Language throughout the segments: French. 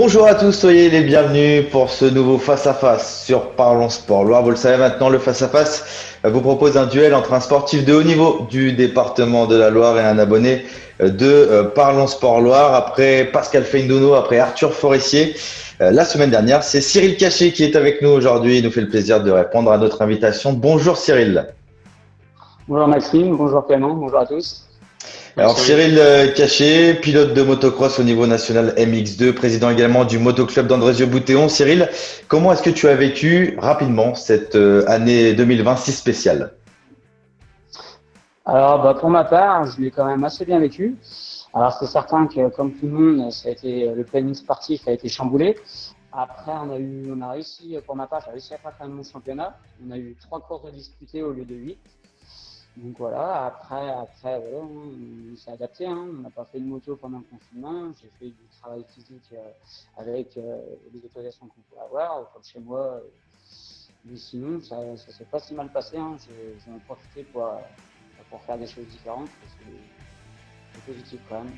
Bonjour à tous, soyez les bienvenus pour ce nouveau face-à-face sur Parlons Sport Loire. Vous le savez maintenant, le face-à-face vous propose un duel entre un sportif de haut niveau du département de la Loire et un abonné de Parlons Sport Loire. Après Pascal Feindouno, après Arthur Forestier, la semaine dernière, c'est Cyril Cachet qui est avec nous aujourd'hui. Il nous fait le plaisir de répondre à notre invitation. Bonjour Cyril. Bonjour Maxime, bonjour Clément, bonjour à tous. Alors Cyril Cachet, pilote de motocross au niveau national MX2, président également du motoclub d'Andrézieux-Boutéon. Cyril, comment est-ce que tu as vécu rapidement cette année 2020 si spéciale? Alors pour ma part, je l'ai quand même assez bien vécu. Alors c'est certain que comme tout le monde, le planning sportif a été chamboulé. Après on a réussi, pour ma part, j'ai réussi à faire quand même mon championnat. On a eu 3 courses disputées au lieu de 8. Donc voilà, après voilà, on s'est adapté, hein. On n'a pas fait de moto pendant le confinement. J'ai fait du travail physique avec les autorisations qu'on pouvait avoir, comme chez moi. Mais sinon, ça s'est pas si mal passé, hein. J'en ai profité pour faire des choses différentes. C'est positif quand même.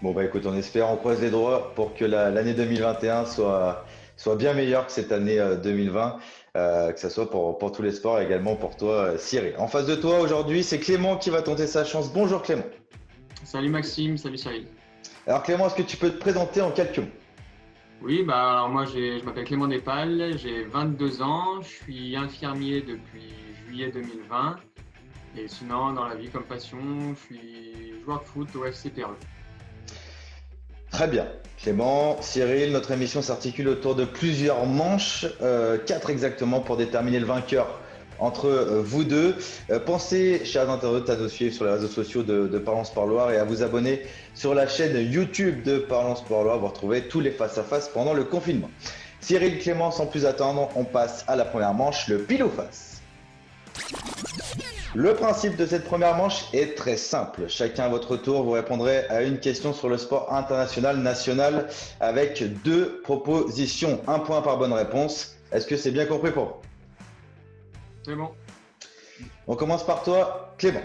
Bon bah écoute, on espère, on croise les doigts pour que l'année 2021 soit bien meilleure que cette année 2020. Que ce soit pour tous les sports et également pour toi, Cyril. En face de toi aujourd'hui, c'est Clément qui va tenter sa chance. Bonjour Clément. Salut Maxime, salut Cyril. Alors Clément, est-ce que tu peux te présenter en quelques mots? Oui, alors moi je m'appelle Clément Népal, j'ai 22 ans, je suis infirmier depuis juillet 2020 et sinon dans la vie comme passion, je suis joueur de foot au FC Perreux. Très bien. Clément, Cyril, notre émission s'articule autour de plusieurs manches, 4 exactement pour déterminer le vainqueur entre vous deux. Pensez, chers internautes, à nous suivre sur les réseaux sociaux de Parlons Sport Loire et à vous abonner sur la chaîne YouTube de Parlons Sport Loire. Vous retrouvez tous les face-à-face pendant le confinement. Cyril, Clément, sans plus attendre, on passe à la première manche, le pile ou face. Le principe de cette première manche est très simple. Chacun à votre tour, vous répondrez à une question sur le sport international, national, avec 2 propositions. 1 point par bonne réponse. Est-ce que c'est bien compris pour vous? C'est bon. On commence par toi, Clément.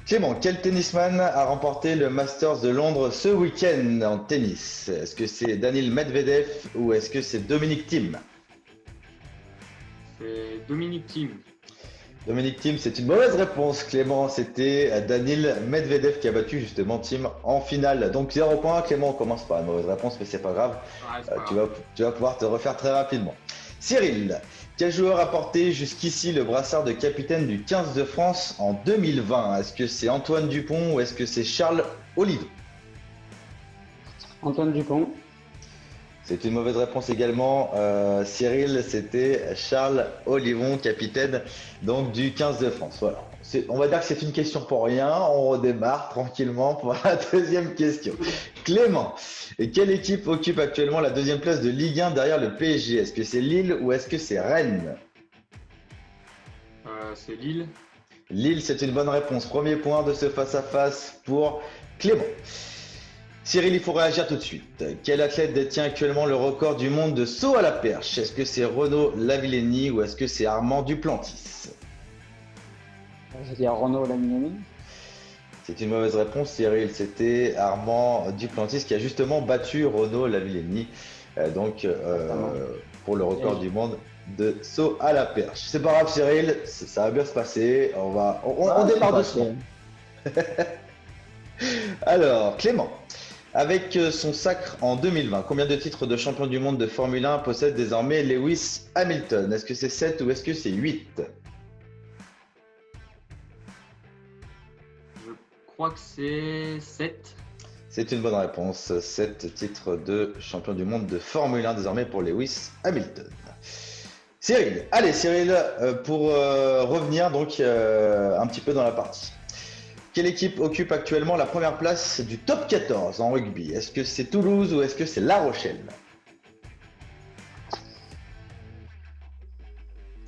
Clément, quel tennisman a remporté le Masters de Londres ce week-end en tennis? Est-ce que c'est Daniil Medvedev ou est-ce que c'est Dominic Thiem? C'est Dominic Thiem. Dominic Thiem, c'est une mauvaise réponse, Clément. C'était Daniil Medvedev qui a battu justement Thiem en finale. Donc 0 points, Clément, on commence par une mauvaise réponse, mais c'est pas grave. Tu vas pouvoir te refaire très rapidement. Cyril, quel joueur a porté jusqu'ici le brassard de capitaine du 15 de France en 2020? Est-ce que c'est Antoine Dupont ou est-ce que c'est Charles Olivon? Antoine Dupont. C'est une mauvaise réponse également, Cyril, c'était Charles Olivon, capitaine donc du 15 de France. Voilà. On va dire que c'est une question pour rien, on redémarre tranquillement pour la deuxième question. Clément, et quelle équipe occupe actuellement la 2e place de Ligue 1 derrière le PSG? Est-ce que c'est Lille ou est-ce que c'est Rennes? C'est Lille. Lille, c'est une bonne réponse. Premier point de ce face-à-face pour Clément. Cyril, il faut réagir tout de suite. Quel athlète détient actuellement le record du monde de saut à la perche? Est-ce que c'est Renaud Lavillenie ou est-ce que c'est Armand Duplantis? Je vais dire Renaud Lavillenie. C'est une mauvaise réponse, Cyril. C'était Armand Duplantis qui a justement battu Renaud Lavillenie pour le record du monde de saut à la perche. C'est pas grave, Cyril, ça va bien se passer. On démarre doucement. Alors, Clément. Avec son sacre en 2020, combien de titres de champion du monde de Formule 1 possède désormais Lewis Hamilton? Est-ce que c'est 7 ou est-ce que c'est 8? Je crois que c'est 7. C'est une bonne réponse. 7 titres de champion du monde de Formule 1 désormais pour Lewis Hamilton. Cyril, allez Cyril, pour revenir donc un petit peu dans la partie. Quelle équipe occupe actuellement la première place du top 14 en rugby? Est-ce que c'est Toulouse ou est-ce que c'est La Rochelle?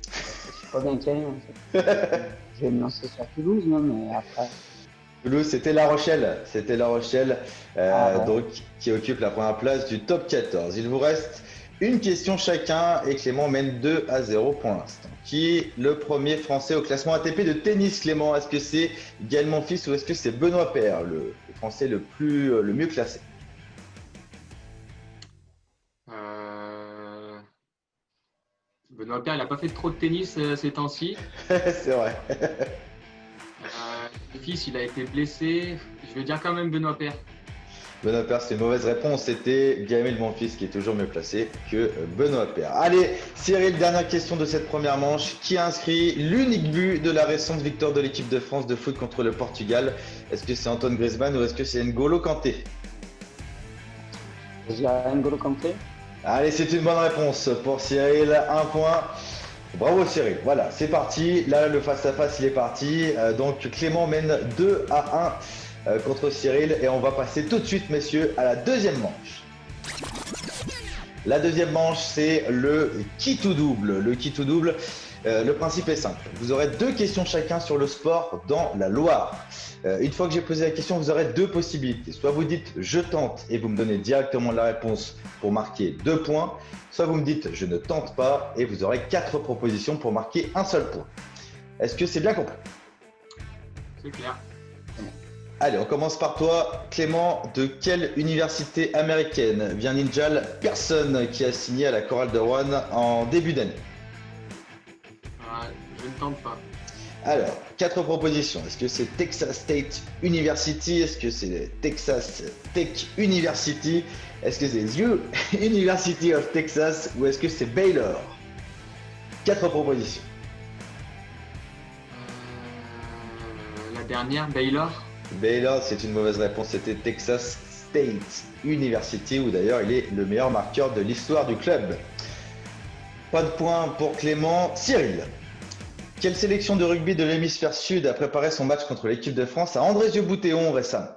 Je suis pas bien calé en fait. Je vais me lancer sur Toulouse, non, mais après. Toulouse, c'était La Rochelle. C'était La Rochelle Ouais. donc, qui occupe la première place du top 14. Il vous reste une question chacun et Clément mène 2-0 pour l'instant. Qui est le premier Français au classement ATP de tennis, Clément? Est-ce que c'est Gaël Monfils ou est-ce que c'est Benoît Paire, le Français le mieux classé? Benoît Paire, il n'a pas fait trop de tennis ces temps-ci. C'est vrai. Mon fils, il a été blessé. Je vais dire quand même Benoît Paire. Benoît Paire, c'est une mauvaise réponse. C'était Gamel Monfils qui est toujours mieux placé que Benoît Paire. Allez, Cyril, dernière question de cette première manche. Qui a inscrit l'unique but de la récente victoire de l'équipe de France de foot contre le Portugal? Est-ce que c'est Antoine Griezmann ou est-ce que c'est N'Golo Kanté? Je dirais N'Golo Kanté. Allez, c'est une bonne réponse pour Cyril. Un point. Bravo Cyril. Voilà, c'est parti. Là, le face-à-face, il est parti. Donc, Clément mène 2-1 contre Cyril. Et on va passer tout de suite, messieurs, à la deuxième manche. La deuxième manche, c'est le qui tout double. Le qui tout double, le principe est simple. Vous aurez 2 questions chacun sur le sport dans la Loire. Une fois que j'ai posé la question, vous aurez 2 possibilités. Soit vous dites je tente et vous me donnez directement la réponse pour marquer 2 points. Soit vous me dites je ne tente pas et vous aurez 4 propositions pour marquer un seul point. Est-ce que c'est bien compris? C'est clair. Allez, on commence par toi, Clément. De quelle université américaine vient Ninjal Pearson qui a signé à la Chorale de Rouen en début d'année? Je ne tente pas. Alors, 4 propositions. Est-ce que c'est Texas State University? Est-ce que c'est Texas Tech University? Est-ce que c'est University of Texas? Ou est-ce que c'est Baylor? 4 propositions. La dernière, Baylor. Baylor, c'est une mauvaise réponse. C'était Texas State University, où d'ailleurs il est le meilleur marqueur de l'histoire du club. Pas de point pour Clément. Cyril, quelle sélection de rugby de l'hémisphère sud a préparé son match contre l'équipe de France à Andrézieux-Boutéon récemment?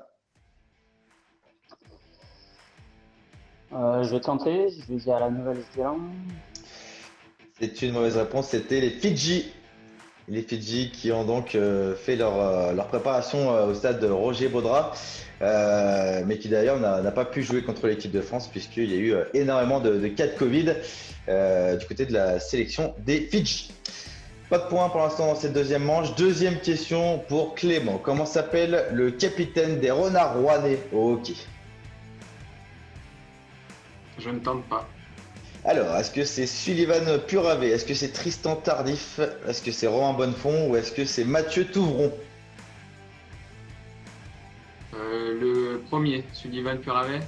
Je vais tenter, je vais dire la Nouvelle-Zélande. C'est une mauvaise réponse, c'était les Fidji. Les Fidji qui ont donc fait leur préparation au stade de Roger Baudrat, mais qui d'ailleurs n'a pas pu jouer contre l'équipe de France puisqu'il y a eu énormément de cas de Covid du côté de la sélection des Fidji. Pas de points pour l'instant dans cette deuxième manche. Deuxième question pour Clément. Comment s'appelle le capitaine des Renards rouennais au hockey? Je ne tente pas. Alors, est-ce que c'est Sullivan Puravé? Est-ce que c'est Tristan Tardif? Est-ce que c'est Romain Bonnefond? Ou est-ce que c'est Mathieu Touvron? Le premier, Sullivan Puravé.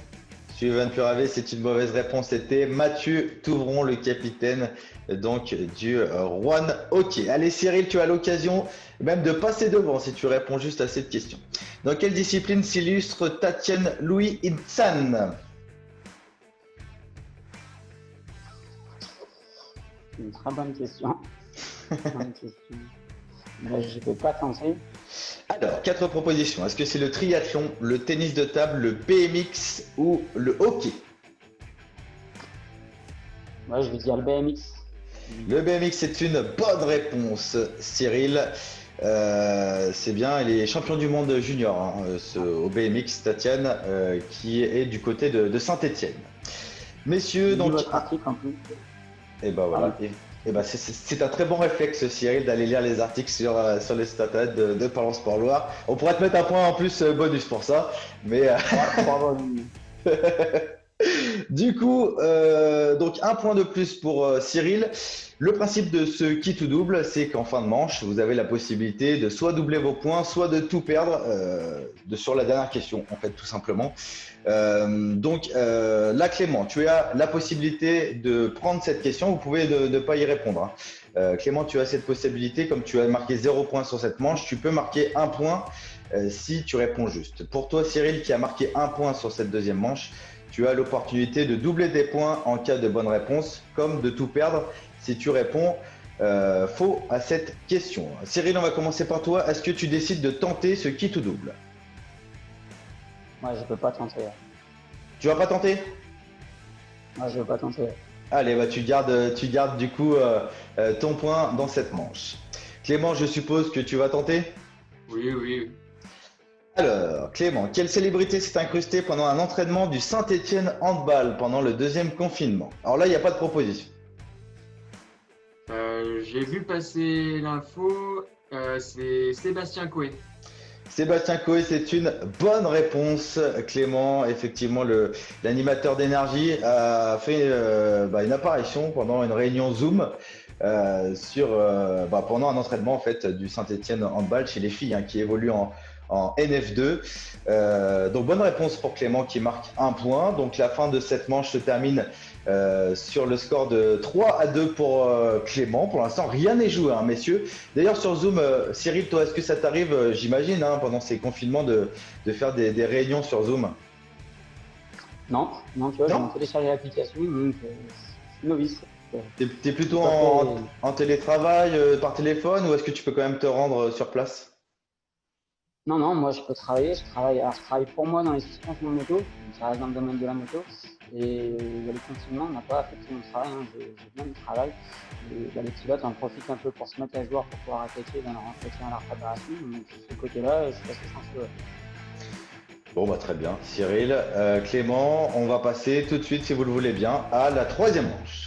Sullivan Puravé, c'est une mauvaise réponse. C'était Mathieu Touvron, le capitaine donc du Rouen Hockey. Allez Cyril, tu as l'occasion même de passer devant si tu réponds juste à cette question. Dans quelle discipline s'illustre Tatiana Louis Intsan? Une très bonne question. Mais je ne peux pas tenter. Alors, 4 propositions. Est-ce que c'est le triathlon, le tennis de table, le BMX ou le hockey? Moi, je vais dire le BMX. Le BMX, c'est une bonne réponse, Cyril. C'est bien, il est champion du monde junior hein, au BMX, Tatiana, qui est du côté de Saint-Étienne. Messieurs, donc. Votre article en plus. Et ben voilà. Et ben c'est un très bon réflexe, Cyril, d'aller lire les articles sur les stats de Parlons Sport Loire. On pourrait te mettre un point en plus bonus pour ça, mais. Du coup, donc un point de plus pour Cyril. Le principe de ce qui tout double, c'est qu'en fin de manche, vous avez la possibilité de soit doubler vos points, soit de tout perdre sur la dernière question, en fait, tout simplement. Donc là, Clément, tu as la possibilité de prendre cette question. Vous pouvez ne pas y répondre. Hein. Clément, tu as cette possibilité. Comme tu as marqué 0 point sur cette manche, tu peux marquer 1 point si tu réponds juste. Pour toi, Cyril, qui a marqué 1 point sur cette deuxième manche, tu as l'opportunité de doubler tes points en cas de bonne réponse, comme de tout perdre si tu réponds faux à cette question. Cyril, on va commencer par toi. Est-ce que tu décides de tenter ce qui tout double? Moi, je peux pas tenter. Tu vas pas tenter? Moi, je veux pas tenter. Allez, bah tu gardes du coup ton point dans cette manche. Clément, je suppose que tu vas tenter? Oui. Alors, Clément, quelle célébrité s'est incrustée pendant un entraînement du Saint-Étienne Handball pendant le deuxième confinement? Alors là, il n'y a pas de proposition. J'ai vu passer l'info, c'est Sébastien Coué. Sébastien Coé, c'est une bonne réponse. Clément, effectivement, l'animateur d'énergie a fait une apparition pendant une réunion Zoom pendant un entraînement en fait du Saint-Étienne handball chez les filles qui évoluent en NF2. Donc bonne réponse pour Clément qui marque un point. Donc la fin de cette manche se termine sur le score de 3-2 pour Clément. Pour l'instant, rien n'est joué, messieurs. D'ailleurs, sur Zoom, Cyril, toi, est-ce que ça t'arrive, j'imagine, pendant ces confinements, de faire des réunions sur Zoom? Non, tu vois, j'ai téléchargé l'application, donc je suis novice. T'es plutôt en télétravail, par téléphone, ou est-ce que tu peux quand même te rendre sur place? Non, moi je peux travailler. Je travaille pour moi dans les suspensions de moto, donc ça reste dans le domaine de la moto. Et le confinement n'a pas affecté mon travail, j'ai bien du travail. Et les pilotes en profitent un peu pour se mettre à jour pour pouvoir attaquer dans leur entretien à leur préparation. Donc de ce côté-là, je suis assez chanceux. Bon, très bien. Cyril, Clément, on va passer tout de suite, si vous le voulez bien, à la troisième manche.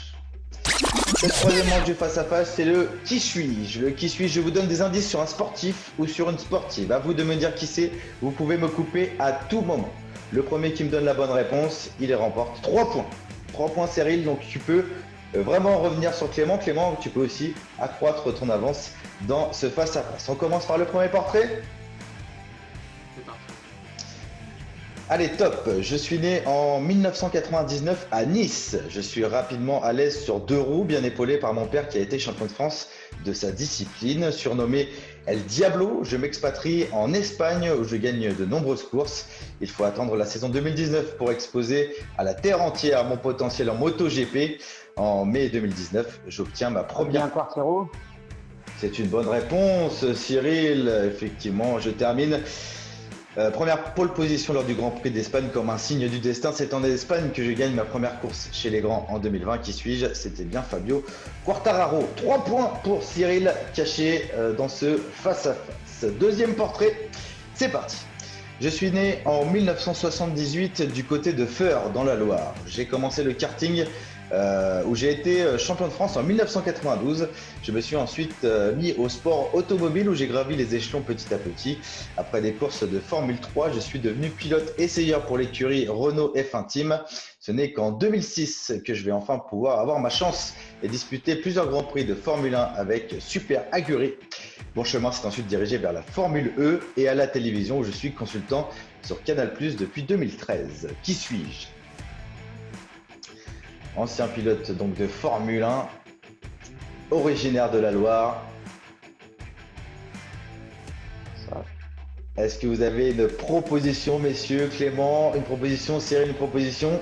Cette troisième manche du face-à-face, c'est le qui suis-je. Le qui suis-je, je vous donne des indices sur un sportif ou sur une sportive. À vous de me dire qui c'est. Vous pouvez me couper à tout moment. Le premier qui me donne la bonne réponse, il remporte 3 points. 3 points, Cyril, donc tu peux vraiment revenir sur Clément. Clément, tu peux aussi accroître ton avance dans ce face-à-face. On commence par le premier portrait. C'est parti. Allez, top. Je suis né en 1999 à Nice. Je suis rapidement à l'aise sur 2 roues, bien épaulé par mon père qui a été champion de France de sa discipline. Surnommé El Diablo, je m'expatrie en Espagne où je gagne de nombreuses courses. Il faut attendre la saison 2019 pour exposer à la terre entière mon potentiel en MotoGP. En mai 2019, j'obtiens ma première... Quartero. C'est une bonne réponse, Cyril. Effectivement, je termine. Première pole position lors du Grand Prix d'Espagne comme un signe du destin. C'est en Espagne que je gagne ma première course chez les grands en 2020. Qui suis-je? C'était bien Fabio Quartararo. 3 points pour Cyril, caché dans ce face-à-face. Deuxième portrait, c'est parti. Je suis né en 1978 du côté de Feurs dans la Loire. J'ai commencé le karting où j'ai été champion de France en 1992. Je me suis ensuite mis au sport automobile où j'ai gravi les échelons petit à petit. Après des courses de Formule 3, je suis devenu pilote essayeur pour l'écurie Renault F1 Team. Ce n'est qu'en 2006 que je vais enfin pouvoir avoir ma chance et disputer plusieurs grands prix de Formule 1 avec Super Aguri. Mon chemin s'est ensuite dirigé vers la Formule E et à la télévision où je suis consultant sur Canal+ depuis 2013. Qui suis-je? Ancien pilote donc de Formule 1, originaire de la Loire. Est-ce que vous avez une proposition, messieurs? Clément, une proposition? Cyril, une proposition?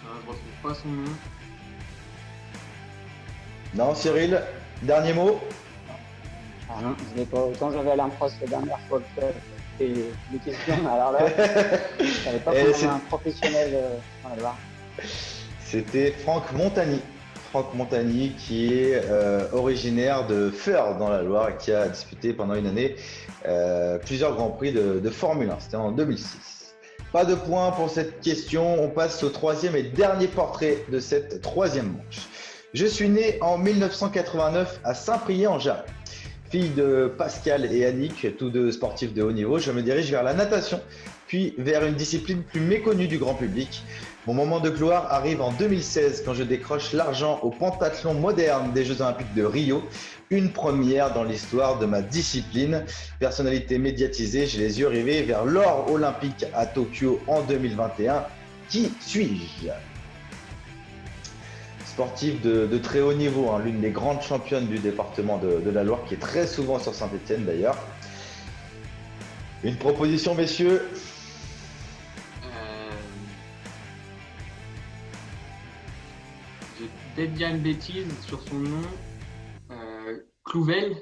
Je retrouve pas son nom. Non, Cyril, dernier mot? Ah non, je l'ai pas. Autant j'avais l'impros la dernière fois que les questions, alors là, je savais pas comment on a un professionnel dans la Loire. C'était Franck Montagny. Franck Montagny qui est originaire de Feurs dans la Loire et qui a disputé pendant une année plusieurs grands prix de Formule 1. C'était en 2006. Pas de points pour cette question. On passe au troisième et dernier portrait de cette troisième manche. Je suis né en 1989 à Saint-Priest-en-Jarret. Fille de Pascal et Annick, tous deux sportifs de haut niveau, je me dirige vers la natation, puis vers une discipline plus méconnue du grand public. Mon moment de gloire arrive en 2016 quand je décroche l'argent au pentathlon moderne des Jeux Olympiques de Rio, une première dans l'histoire de ma discipline. Personnalité médiatisée, j'ai les yeux rivés vers l'or olympique à Tokyo en 2021. Qui suis-je? Sportive de très haut niveau, l'une des grandes championnes du département de la Loire, qui est très souvent sur Saint-Étienne d'ailleurs. Une proposition, messieurs? J'ai peut-être dit une bêtise sur son nom. Clouvel.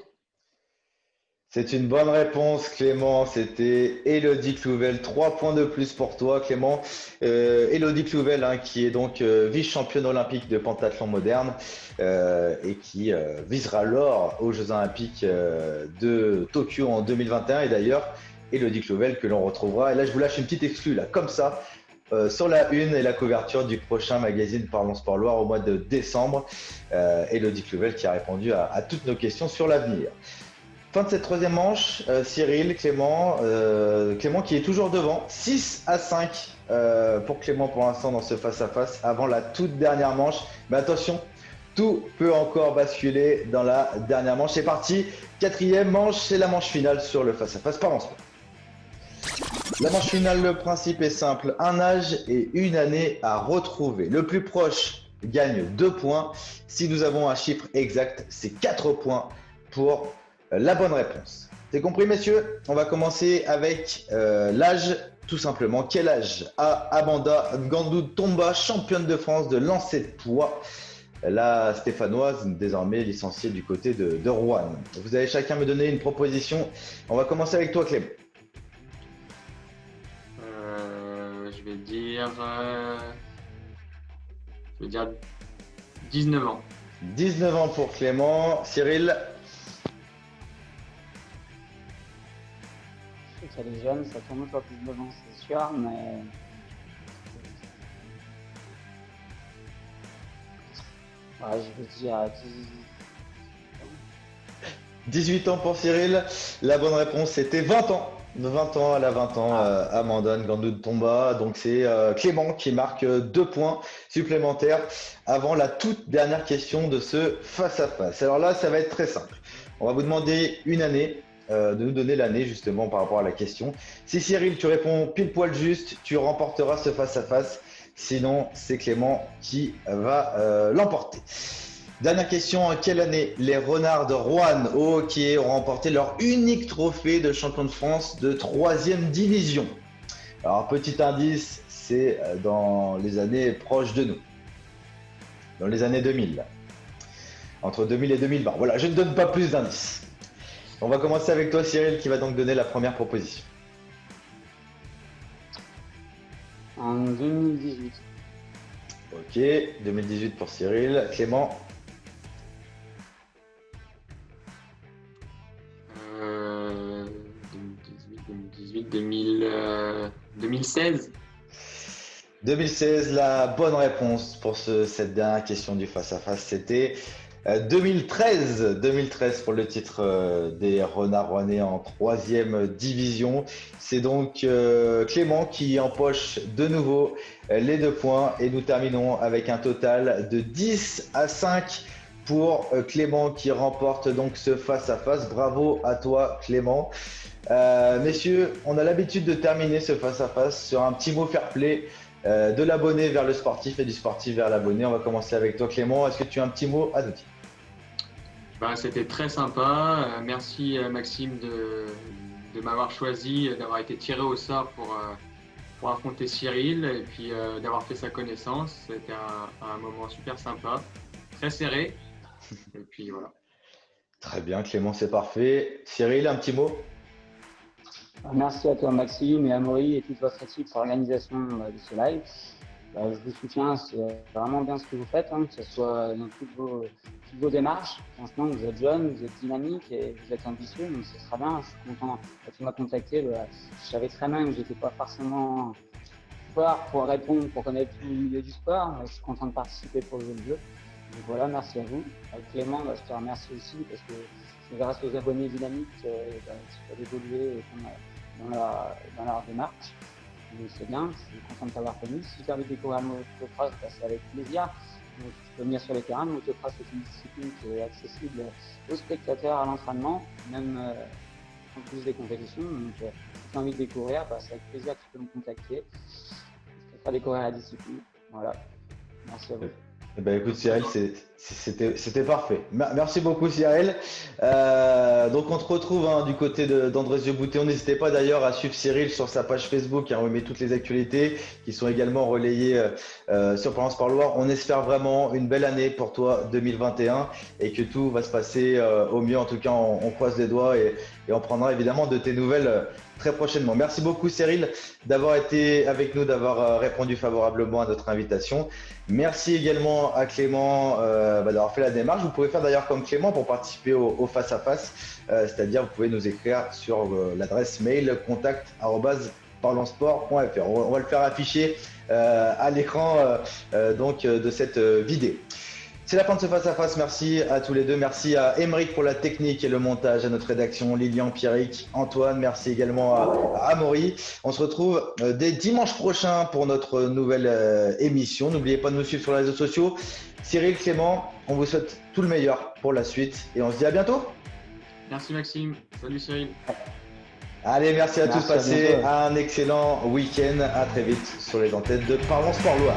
C'est une bonne réponse, Clément. C'était Élodie Clouvel. 3 points de plus pour toi, Clément. Élodie Clouvel, qui est donc vice-championne olympique de pentathlon moderne et qui visera l'or aux Jeux Olympiques de Tokyo en 2021. Et d'ailleurs, Élodie Clouvel que l'on retrouvera. Et là, je vous lâche une petite exclue, là, comme ça, sur la une et la couverture du prochain magazine Parlons Sport Loire au mois de décembre. Élodie Clouvel qui a répondu à toutes nos questions sur l'avenir. Fin de cette troisième manche, Cyril, Clément, Clément qui est toujours devant, 6-5 pour Clément pour l'instant dans ce face-à-face avant la toute dernière manche. Mais attention, tout peut encore basculer dans la dernière manche. C'est parti, quatrième manche, c'est la manche finale sur le face-à-face par Sport. La manche finale, le principe est simple, un âge et une année à retrouver. Le plus proche gagne 2 points. Si nous avons un chiffre exact, c'est 4 points pour la bonne réponse. C'est compris, messieurs? On va commencer avec l'âge, tout simplement. Quel âge a Amanda Ngandou Tomba, championne de France de lancer de poids? La Stéphanoise, désormais licenciée du côté de Rouen. Vous allez chacun me donner une proposition. On va commencer avec toi, Clément. Je vais dire 19 ans. 19 ans pour Clément. Cyril? Je sais qu'elle est jeune, ça tourne pas plus de ans, c'est sûr, mais. Ouais, je veux dire 18 ans pour Cyril. La bonne réponse c'était 20 ans. 20 ans, elle a 20 ans, Amanda Ngandou Tomba. Donc c'est Clément qui marque 2 points supplémentaires avant la toute dernière question de ce face-à-face. Alors là, ça va être très simple. On va vous demander une année, de nous donner l'année justement par rapport à la question. Si Cyril, tu réponds pile poil juste, tu remporteras ce face-à-face. Sinon, c'est Clément qui va l'emporter. Dernière question, en quelle année les Renards de Rouen au hockey ont remporté leur unique trophée de champion de France de 3e division? Alors, petit indice, c'est dans les années proches de nous, dans les années 2000, entre 2000 et 2020. Voilà, je ne donne pas plus d'indices. On va commencer avec toi, Cyril, qui va donc donner la première proposition. en 2018. Ok, 2018 pour Cyril. Clément? 2016. 2016, la bonne réponse pour cette dernière question du face-à-face, c'était 2013. 2013 pour le titre des Renards rouennais en 3e division. C'est donc Clément qui empoche de nouveau les 2 points et nous terminons avec un total de 10-5 pour Clément qui remporte donc ce face-à-face. Bravo à toi, Clément. Messieurs, on a l'habitude de terminer ce face-à-face sur un petit mot fair-play de l'abonné vers le sportif et du sportif vers l'abonné. On va commencer avec toi, Clément. Est-ce que tu as un petit mot à nous dire? C'était très sympa. Merci Maxime de m'avoir choisi, d'avoir été tiré au sort pour affronter Cyril et puis d'avoir fait sa connaissance. C'était un moment super sympa, très serré. Et puis voilà. Très bien, Clément, c'est parfait. Cyril, un petit mot? Merci à toi Maxime et à Amaury et toute votre équipe pour l'organisation de ce live. Je vous soutiens, c'est vraiment bien ce que vous faites, que ce soit dans toutes vos démarches. Franchement, vous êtes jeunes, vous êtes dynamiques et vous êtes ambitieux, donc ce sera bien. Je suis content. Quand tu m'as contacté, je savais très bien que j'étais pas forcément fort pour répondre, pour connaître tout le milieu du sport, mais je suis content de participer pour jouer le jeu. Donc voilà, merci à vous. Clément, je te remercie aussi parce que c'est grâce aux abonnés dynamiques que tu peux évoluer dans leur démarche. Donc c'est bien, je suis content de t'avoir connu. Si tu as envie de découvrir le motocross, c'est avec plaisir. Donc, tu peux venir sur les terrains. Le motocross est une discipline qui est accessible aux spectateurs à l'entraînement, même en plus des compétitions. Donc si tu as envie de découvrir, c'est avec plaisir que tu peux me contacter. Je te ferai découvrir la discipline. Voilà, merci à vous. Écoute Cyril, c'était parfait. Merci beaucoup Cyril. Donc on te retrouve du côté d'Andrézieux Boutéon. N'hésitez pas d'ailleurs à suivre Cyril sur sa page Facebook, où il met toutes les actualités qui sont également relayées sur Parlons Sport Loire. On espère vraiment une belle année pour toi 2021 et que tout va se passer au mieux. En tout cas, on croise les doigts et on prendra évidemment de tes nouvelles très prochainement. Merci beaucoup Cyril d'avoir été avec nous, d'avoir répondu favorablement à notre invitation. Merci également à Clément d'avoir fait la démarche. Vous pouvez faire d'ailleurs comme Clément pour participer au face-à-face, c'est-à-dire vous pouvez nous écrire sur l'adresse mail contact@parlonsport.fr. On va le faire afficher à l'écran de cette vidéo. C'est la fin de ce face-à-face. Merci à tous les deux. Merci à Émeric pour la technique et le montage, à notre rédaction, Lilian, Pierrick, Antoine. Merci également à Amaury. On se retrouve dès dimanche prochain pour notre nouvelle émission. N'oubliez pas de nous suivre sur les réseaux sociaux. Cyril, Clément, on vous souhaite tout le meilleur pour la suite et on se dit à bientôt. Merci Maxime. Salut Cyril. Allez, merci à tous. Passez un excellent week-end. À très vite sur les antennes de Parlons Sport Loire.